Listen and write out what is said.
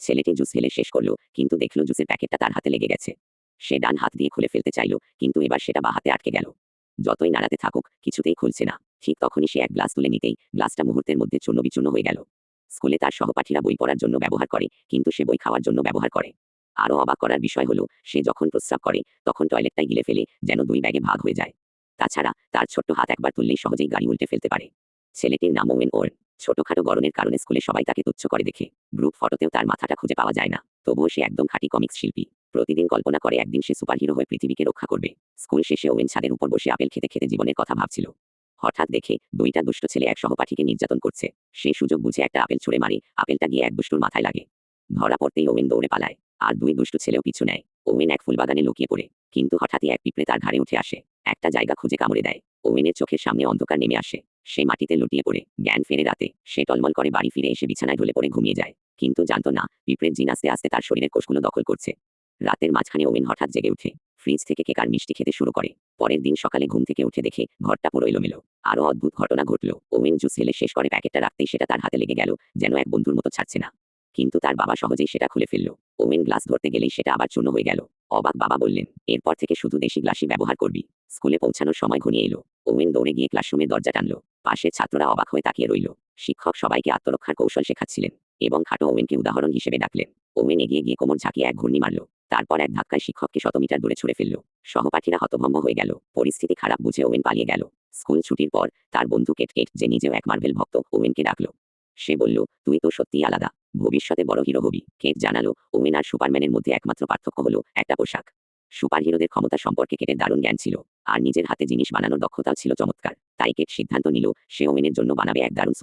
ছেলেটি জুস ফেলে শেষ করলো, কিন্তু দেখলো জুসের প্যাকেটটা তার হাতে লেগে গেছে। সে ডান হাত দিয়ে খুলে ফেলতে চাইল, কিন্তু এবার সেটা বাঁ হাতে আটকে গেল। যতই নাড়াতে থাকুক কিছুতেই খুলছে না। ঠিক তখনই সে এক গ্লাস তুলে নিতেই গ্লাসটা মুহূর্তের মধ্যে চূর্ণ বিচূর্ণ হয়ে গেল। স্কুলে তার সহপাঠীরা বই পড়ার জন্য ব্যবহার করে, কিন্তু সে বই খাওয়ার জন্য ব্যবহার করে। আরও অবাক করার বিষয় হলো, সে যখন প্রস্রাব করে তখন টয়লেটটাই গিলে ফেলে, যেন দুই ব্যাগে ভাগ হয়ে যায়। তাছাড়া তার ছোট্ট হাত একবার তুললেই সহজেই গাড়ি উল্টে ফেলতে পারে। ছেলেটির নাম ওয়েন ওর। ছোটখাটো গড়নের কারণে স্কুলে সবাই তাকে তুচ্ছ করে দেখে। গ্রুপ ফটোতেও তার মাথাটা খুঁজে পাওয়া যায় না। তবুও সে একদম খাঁটি কমিক্স শিল্পী। প্রতিদিন কল্পনা করে একদিন সে সুপারহিরো হয়ে পৃথিবীকে রক্ষা করবে। স্কুল শেষে ওয়েন ছাদের উপর বসে আপেল খেতে খেতে জীবনের কথা ভাবছিল। হঠাৎ দেখে দুইটা দুষ্ট ছেলে এক সহপাঠীকে নির্যাতন করছে। সে সুযোগ বুঝে একটা আপেল ছুঁড়ে মারে, আপেলটা গিয়ে এক দুষ্টুর মাথায় লাগে। ধরা পড়তেই ওয়েন দৌড়ে পালায়, আর দুই দুষ্টু ছেলেও পিছু নেয়। ওয়েন এক ফুলবাগানে লুকিয়ে পড়ে, কিন্তু হঠাৎই এক পিঁপড়ে তার ঘাড়ে উঠে আসে। একটা জায়গা খুঁজে কামড়ে দেয়। ওয়েনের চোখের সামনে অন্ধকার নেমে আসে। সে মাটিতে লুটিয়ে পড়ে জ্ঞান ফেরে। রাতে সে টলমল করে বাড়ি ফিরে এসে বিছানায় ঢলে পড়ে ঘুমিয়ে যায়, কিন্তু জানতো না পিঁপড়ের জিন আস্তে আস্তে তার শরীরের কোষগুলো দখল করছে। রাতের মাঝখানে ওয়েন হঠাৎ জেগে উঠে, ফ্রিজ থেকে কেক আর মিষ্টি খেতে শুরু করে। পরের দিন সকালে ঘুম থেকে উঠে দেখে ঘরটা পুরো এলোমেলো। আরও অদ্ভুত ঘটনা ঘটল। ওয়েন জুস ফেলে শেষ করে প্যাকেটটা রাখতেই সেটা তার হাতে লেগে গেল, যেন এক বন্ধুর মতো ছাড়ছে না। কিন্তু তার বাবা সহজেই সেটা খুলে ফেলল। ওয়েন গ্লাস ধরতে গেলেই সেটা আবার চূর্ণ হয়ে গেল। অবাক বাবা বললেন, এরপর থেকে শুধু দেশি গ্লাসই ব্যবহার করবি। স্কুলে পৌঁছানোর সময় ঘনিয়ে এলো। ওয়েন দৌড়ে গিয়ে ক্লাসরুমের দরজা টানল। পাশের ছাত্ররা অবাক হয়ে তাকিয়ে রইল। শিক্ষক সবাইকে আত্মরক্ষার কৌশল শেখাচ্ছিলেন, এবং খাটো ওয়েনকে উদাহরণ হিসেবে ডাকলেন। ওয়েন এগিয়ে গিয়ে কোমর ঝাঁকিয়ে এক ঘূর্ণি মারল। তারপর এক ধাক্কায় শিক্ষককে 100 মিটার দূরে ছুঁড়ে ফেলল। সহপাঠীরা হতভম্ব হয়ে গেল। পরিস্থিতি খারাপ বুঝে ওয়েন পালিয়ে গেল। স্কুল ছুটির পর তার বন্ধু কেট, যে নিজেও এক মার্ভেল ভক্ত, ওয়েনকে ডাকল। সে বলল, তুই তো সত্যিই আলাদা, ভবিষ্যতে বড় হিরো হবি। কেট জানালো, ওয়েন আর সুপারম্যানের মধ্যে একমাত্র পার্থক্য হলো একটা পোশাক। সুপারহিরোদের ক্ষমতা সম্পর্কে কেটের দারুণ জ্ঞান ছিল, আর নিজের হাতে জিনিস বানানোর দক্ষতাও ছিল চমৎকার। তাই কেট সিদ্ধান্ত নিল সে ওয়েনের জন্য বানাবে এক দারুণ